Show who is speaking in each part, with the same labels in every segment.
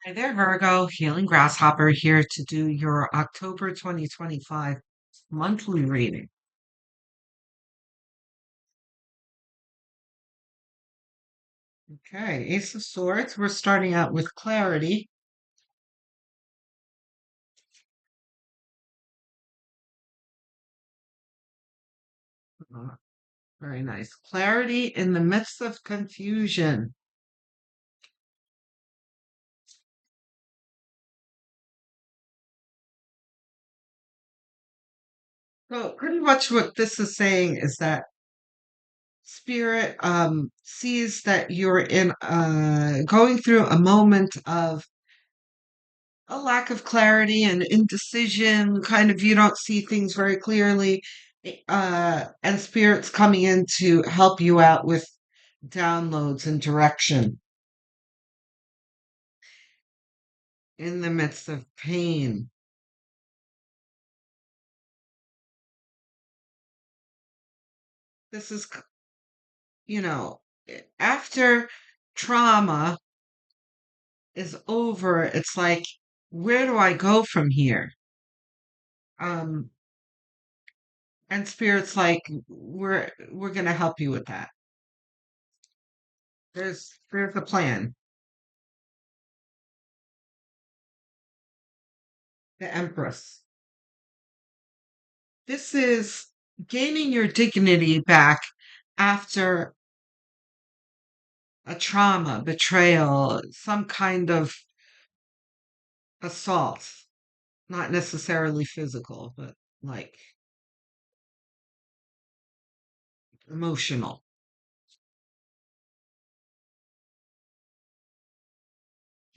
Speaker 1: Hi there, Virgo. Healing Grasshopper here to do your October 2025 monthly reading. Okay, Ace of Swords. We're starting out with clarity. Uh, Very nice. Clarity in the midst of confusion. So, pretty much what this is saying is that Spirit sees that you're in going through a moment of a lack of clarity and indecision, kind of you don't see things very clearly, and Spirit's coming in to help you out with downloads and direction in the midst of pain. This is, you know, after trauma is over, it's like, where do I go from here? Um, and Spirit's like, we're gonna help you with that. There's a plan. The Empress. This is gaining your dignity back after a trauma, betrayal, some kind of assault, not necessarily physical, but like emotional.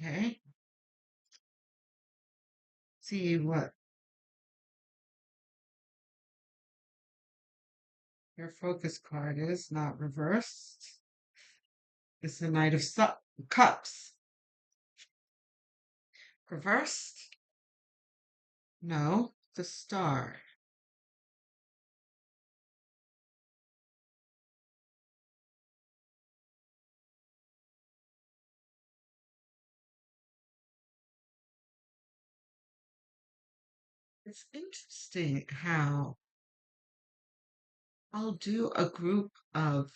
Speaker 1: Okay. See what your focus card is, not reversed. It's the Knight of Cups. Reversed? No, the Star. It's interesting how I'll do a group of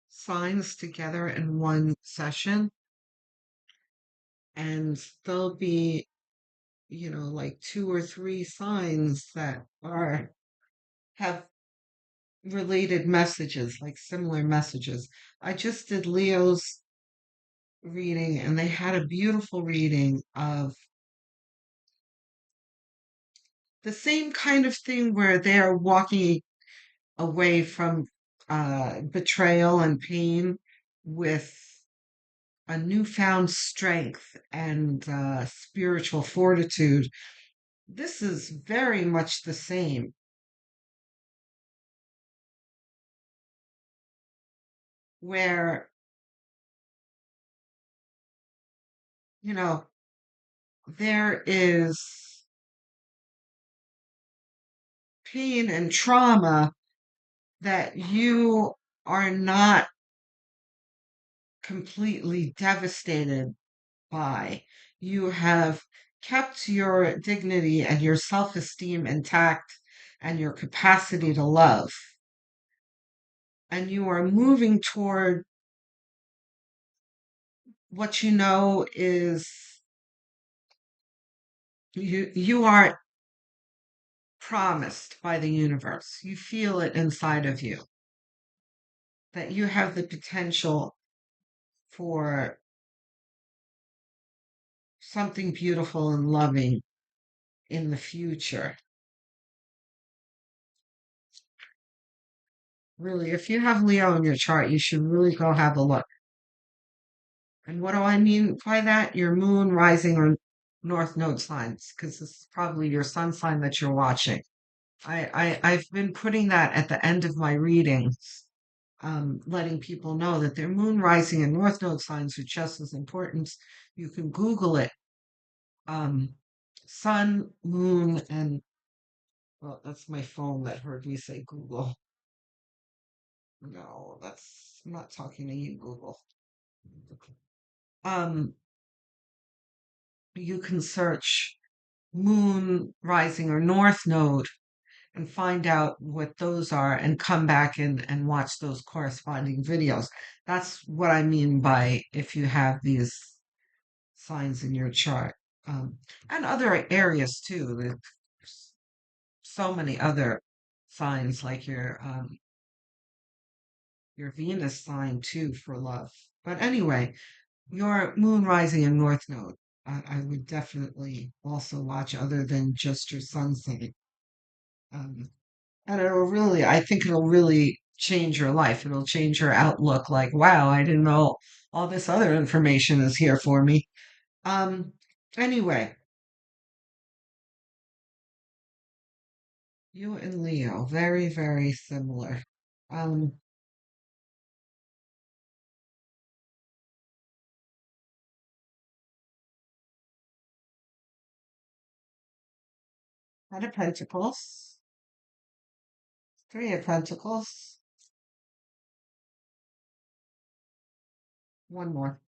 Speaker 1: signs together in one session, and there'll be, like two or three signs that are have related messages, like similar messages. I just did Leo's reading, and they had a beautiful reading of the same kind of thing where they are walking away from betrayal and pain with a newfound strength and spiritual fortitude. This is very much the same, where, you know, there is pain and trauma that you are not completely devastated by. You have kept your dignity and your self esteem intact and your capacity to love. And you are moving toward what you know is you are promised by the universe. You feel it inside of you that you have the potential for something beautiful and loving in the future. Really, if you have Leo in your chart, you should really go have a look. And what do I mean by that? Your moon, rising, or north node signs, because this is probably your sun sign that you're watching. I've been putting that at the end of my readings, letting people know that their moon, rising, and north node signs are just as important. You can Google it. Um, sun, moon, and well, that's my phone that heard me say Google. No, I'm not talking to you, Google. you can search moon rising or north node and find out what those are and come back and watch those corresponding videos. That's what I mean by if you have these signs in your chart. Um, and other areas too. There's so many other signs like your Venus sign too for love. But anyway, your moon rising in North Node. I would definitely also watch other than just your sun sign. Um, and I think it'll really change your life. It'll change your outlook. Like, wow, I didn't know all this other information is here for me. Um, anyway, you and Leo, very, very similar. Um, Knight of Pentacles, Three of Pentacles, one more.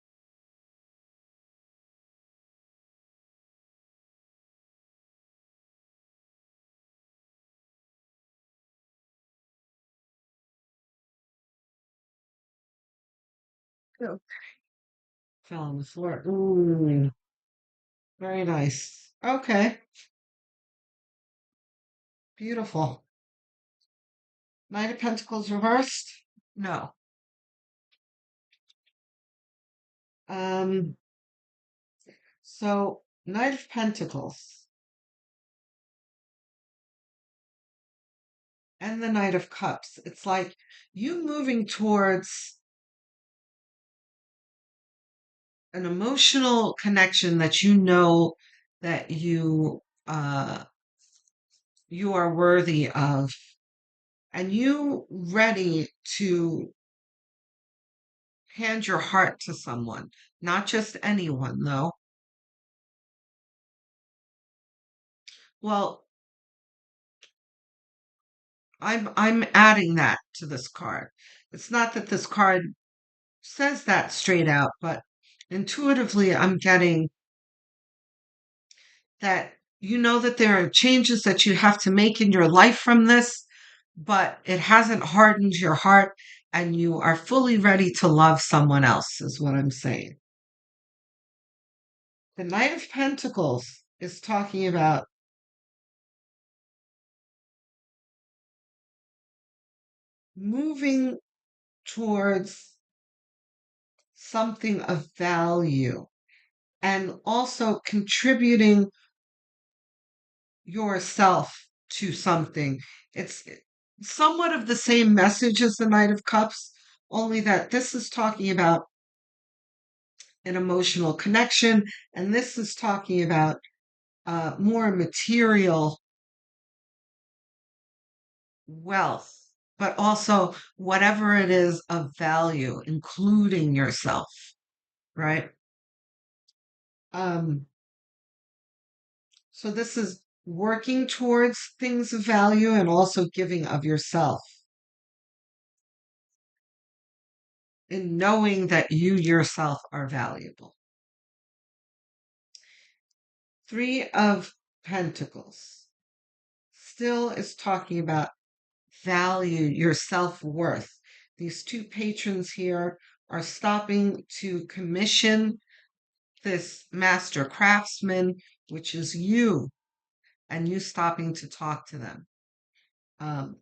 Speaker 1: Oh, fell on the floor. Ooh, very nice. Okay, beautiful. Knight of Pentacles reversed? No. Um, so Knight of Pentacles and the Knight of Cups. It's like you moving towards an emotional connection that you know that you are worthy of, and you ready to hand your heart to someone, not just anyone though. Well, I'm adding that to this card. It's not that this card says that straight out, but intuitively I'm getting that you know that there are changes that you have to make in your life from this, but it hasn't hardened your heart and you are fully ready to love someone else, is what I'm saying. The Knight of Pentacles is talking about moving towards something of value and also contributing yourself to something. It's somewhat of the same message as the Knight of Cups, only that this is talking about an emotional connection, and this is talking about more material wealth, but also whatever it is of value, including yourself, right? Um, so this is working towards things of value and also giving of yourself and knowing that you yourself are valuable. Three of Pentacles still is talking about value, your self worth. These two patrons here are stopping to commission this master craftsman, which is you, and you stopping to talk to them. Um,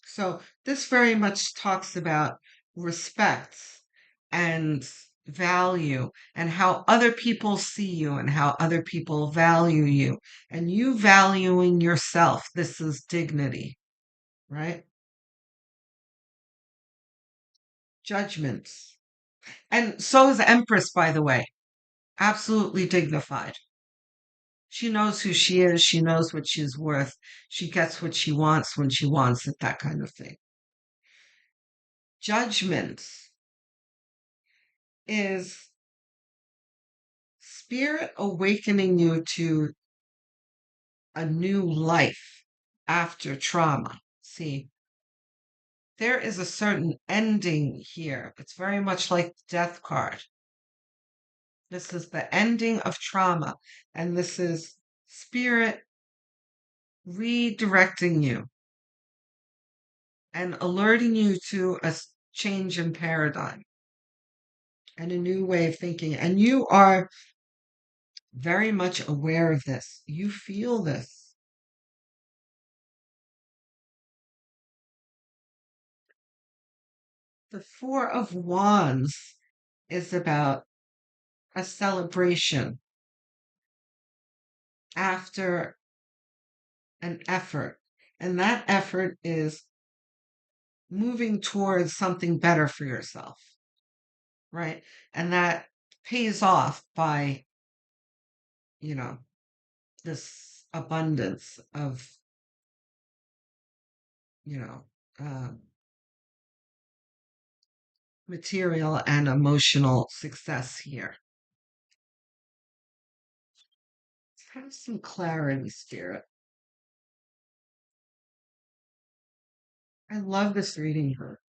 Speaker 1: so this very much talks about respect and value and how other people see you and how other people value you and you valuing yourself. This is dignity, right? Judgments. And so is Empress, by the way. Absolutely dignified. She knows who she is. She knows what she's worth. She gets what she wants when she wants it, that kind of thing. Judgment is spirit awakening you to a new life after trauma. See, there is a certain ending here. It's very much like the death card. This is the ending of trauma. And this is spirit redirecting you and alerting you to a change in paradigm and a new way of thinking. And you are very much aware of this. You feel this. The Four of Wands is about a celebration after an effort. And that effort is moving towards something better for yourself, right? And that pays off by, you know, this abundance of, you know, uh, material and emotional success here. Have some clarity, Spirit. I love this reading her.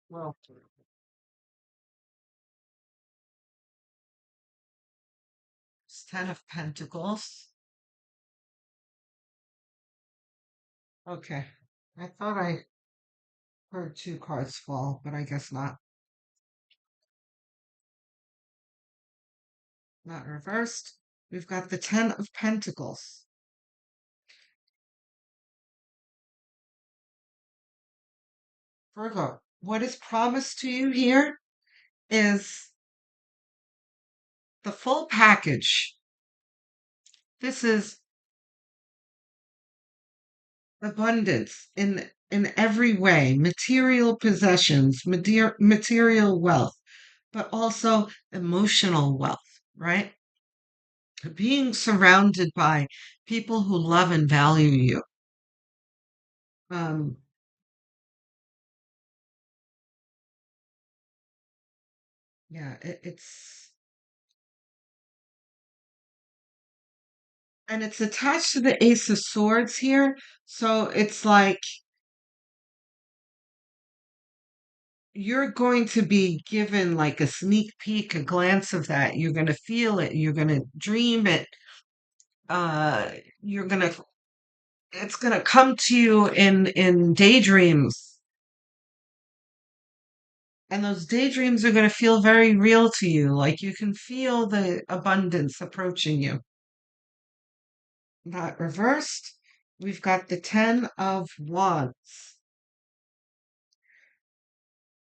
Speaker 1: Well, it's Ten of Pentacles. Okay. I thought I heard two cards fall, but I guess not. Not reversed. We've got the Ten of Pentacles. Virgo, what is promised to you here is the full package. This is abundance in every way, material possessions, material wealth, but also emotional wealth, right? Being surrounded by people who love and value you. Um, yeah, it's attached to the Ace of Swords here. So it's like you're going to be given like a sneak peek, a glance of that. You're going to feel it. You're going to dream it. Uh, you're going to, it's going to come to you in daydreams. And those daydreams are going to feel very real to you. Like you can feel the abundance approaching you. Not reversed. We've got the Ten of Wands.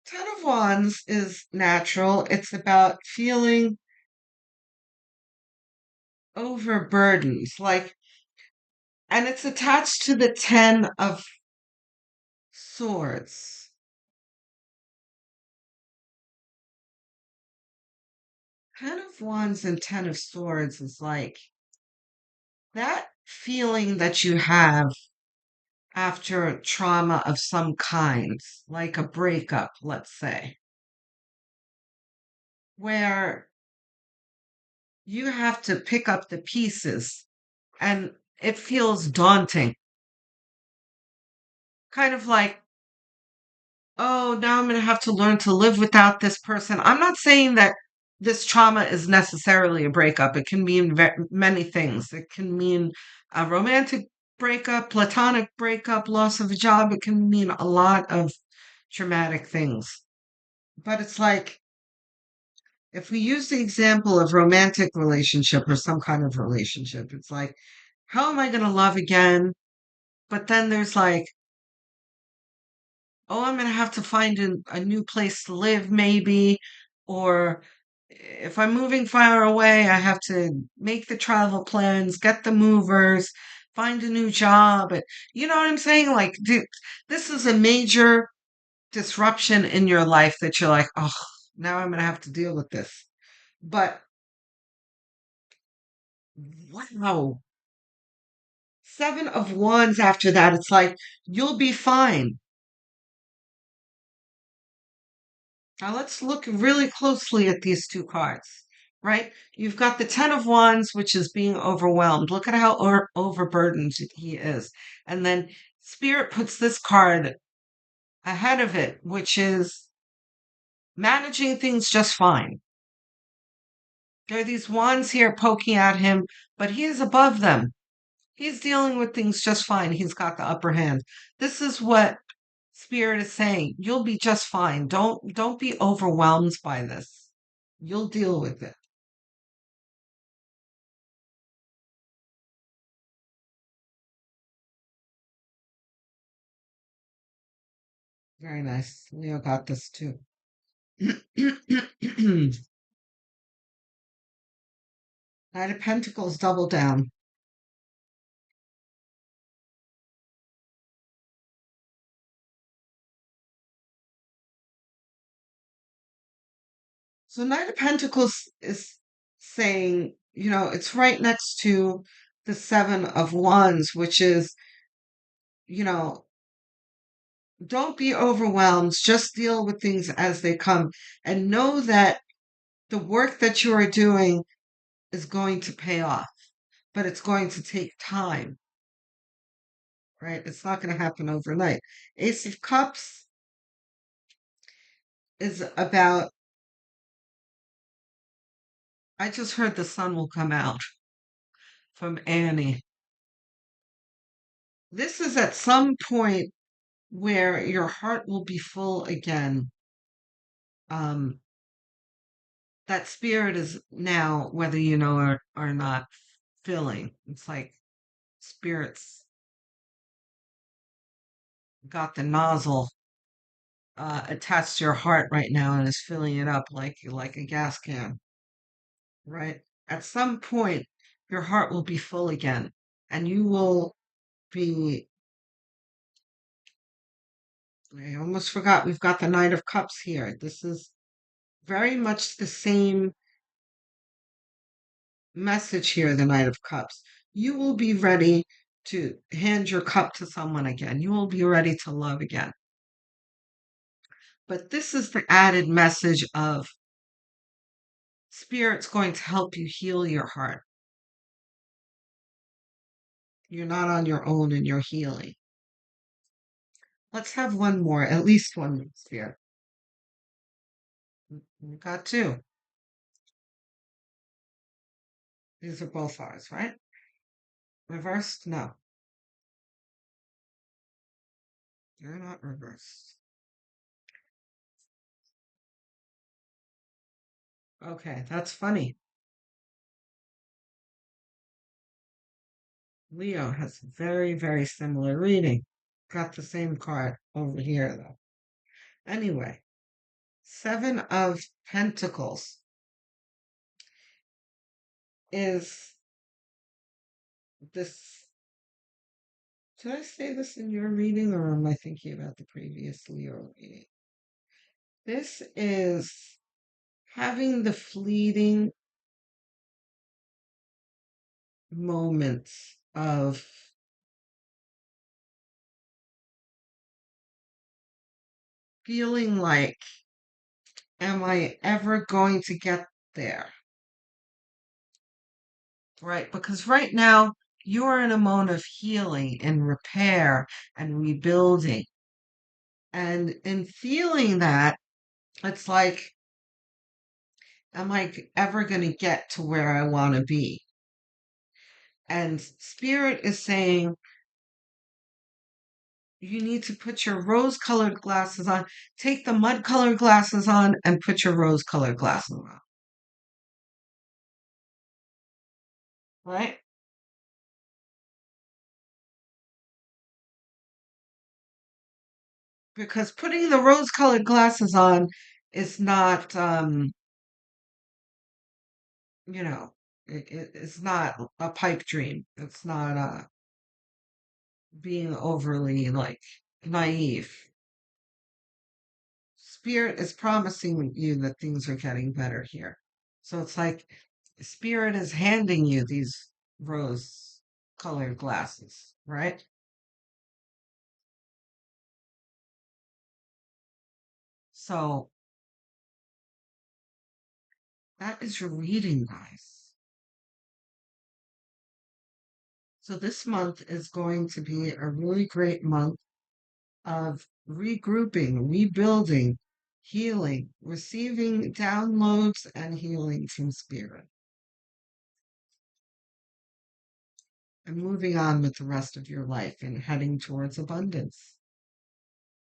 Speaker 1: Ten of Wands is natural. It's about feeling overburdened, like, and it's attached to the Ten of Swords. Ten of Wands and Ten of Swords is like that feeling that you have after trauma of some kind, like a breakup, let's say, where you have to pick up the pieces and it feels daunting. Kind of like, oh, now I'm going to have to learn to live without this person. I'm not saying that this trauma is necessarily a breakup. It can mean many things. It can mean a romantic breakup, platonic breakup, loss of a job. It can mean a lot of traumatic things. But it's like, if we use the example of romantic relationship or some kind of relationship, it's like, how am I going to love again? But then there's like, oh, I'm going to have to find a new place to live, maybe. Or if I'm moving far away, I have to make the travel plans, get the movers, find a new job. You know what I'm saying? Like, this is a major disruption in your life that you're like, oh, now I'm going to have to deal with this. But wow, Seven of Wands after that, it's like, you'll be fine. Now let's look really closely at these two cards. right? You've got the Ten of Wands, which is being overwhelmed. Look at how overburdened he is. And then Spirit puts this card ahead of it, which is managing things just fine. There are these wands here poking at him, but he is above them. He's dealing with things just fine. He's got the upper hand. This is what Spirit is saying. You'll be just fine. Don't be overwhelmed by this. You'll deal with it. Very nice. Leo got this too. Knight of Pentacles double down. So Knight of Pentacles is saying, it's right next to the Seven of Wands, which is, you know, don't be overwhelmed. Just deal with things as they come and know that the work that you are doing is going to pay off, but it's going to take time, right? It's not going to happen overnight. Ace of Cups is about, I just heard the sun will come out from Annie. This is at some point where your heart will be full again. Um, that spirit is now, whether you know or not, filling. It's like spirits got the nozzle attached to your heart right now and is filling it up like a gas can, right? At some point, your heart will be full again, and you will be. I almost forgot. We've got the Knight of Cups here. This is very much the same message here, the Knight of Cups. You will be ready to hand your cup to someone again. You will be ready to love again. But this is the added message of Spirit's going to help you heal your heart. You're not on your own in your healing. Let's have one more, at least one more, Spirit. We got two. These are both ours, right? Reversed? No, they're not reversed. Okay, that's funny. Leo has very, very similar reading. Got the same card over here, though. Anyway, Seven of Pentacles is this. Did I say this in your reading, or am I thinking about the previous Leo reading? This is having the fleeting moments of feeling like, am I ever going to get there? Right? Because right now, you're in a mode of healing and repair and rebuilding. And in feeling that, it's like, am I ever going to get to where I want to be? And Spirit is saying, you need to put your rose colored glasses on. Take the mud colored glasses on and put your rose colored glasses on. Right? Because putting the rose colored glasses on is not, it's not a pipe dream. It's not being overly like naive. Spirit is promising you that things are getting better here. So it's like Spirit is handing you these rose colored glasses, right? So that is your reading, guys. So this month is going to be a really great month of regrouping, rebuilding, healing, receiving downloads and healing from spirit, and moving on with the rest of your life and heading towards abundance.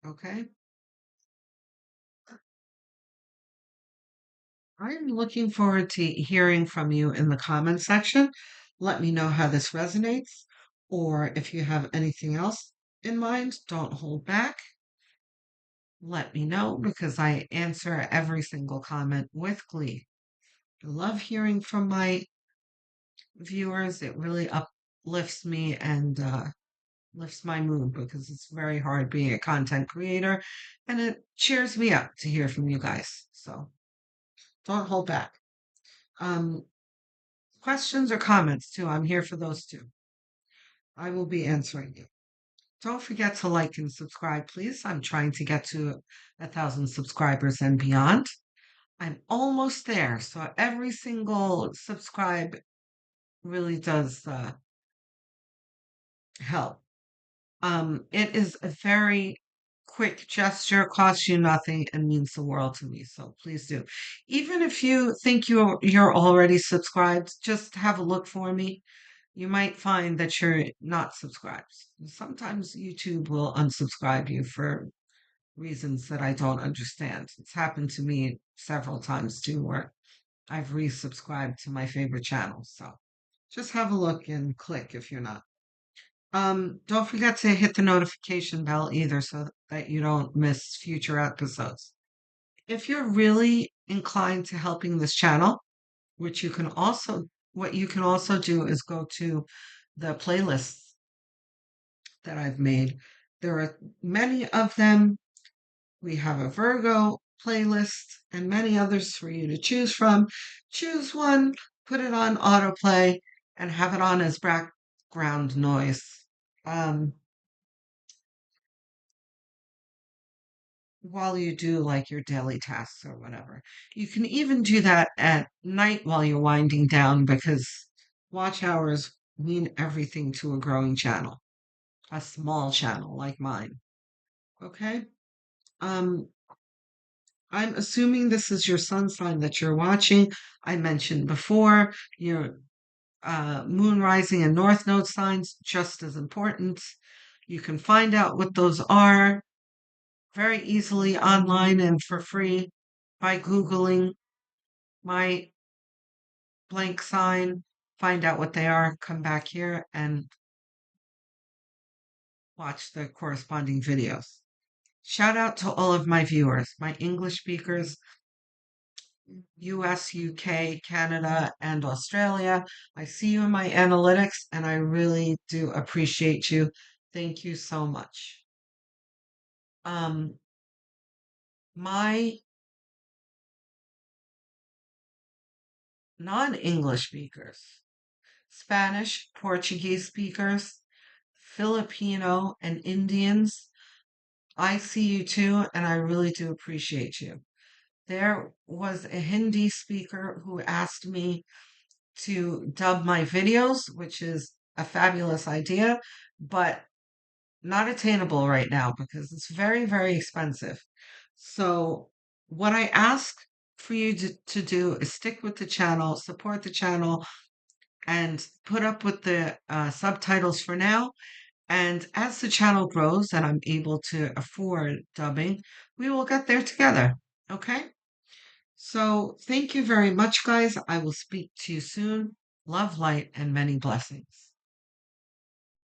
Speaker 1: Okay? I'm looking forward to hearing from you in the comment section. Let me know how this resonates, or if you have anything else in mind, don't hold back. Let me know because I answer every single comment with glee. I love hearing from my viewers. It really uplifts me and lifts my mood because it's very hard being a content creator, and it cheers me up to hear from you guys. So don't hold back. Um, Questions or comments too. I'm here for those too. I will be answering you. Don't forget to like and subscribe, please. I'm trying to get to 1,000 subscribers and beyond. I'm almost there. So every single subscribe really does help. It is a very quick gesture, costs you nothing, and means the world to me. So please do. Even if you think you're already subscribed, just have a look for me. You might find that you're not subscribed. Sometimes YouTube will unsubscribe you for reasons that I don't understand. It's happened to me several times too, where I've resubscribed to my favorite channel. So just have a look and click if you're not. Don't forget to hit the notification bell either so that you don't miss future episodes. If you're really inclined to helping this channel, which you can also, what you can also do is go to the playlists that I've made. There are many of them. We have a Virgo playlist and many others for you to choose from. Choose one, put it on autoplay, and have it on as background noise. Um, while you do like your daily tasks or whatever. You can even do that at night while you're winding down because watch hours mean everything to a growing channel, a small channel like mine. Okay? Um, I'm assuming this is your sun sign that you're watching. I mentioned before your moon rising and north node signs just as important. You can find out what those are very easily online and for free by Googling my blank sign, find out what they are, come back here and watch the corresponding videos. Shout out to all of my viewers, my English speakers, US, UK, Canada, and Australia. I see you in my analytics and I really do appreciate you. Thank you so much. Um, my non-English speakers, Spanish, Portuguese speakers, Filipino, and Indians, I see you too, and I really do appreciate you. There was a Hindi speaker who asked me to dub my videos, which is a fabulous idea, but not attainable right now because it's very, very expensive. So, what I ask for you to do is stick with the channel, support the channel, and put up with the subtitles for now. And as the channel grows and I'm able to afford dubbing, we will get there together. Okay? So thank you very much, guys. I will speak to you soon. Love, light, and many blessings.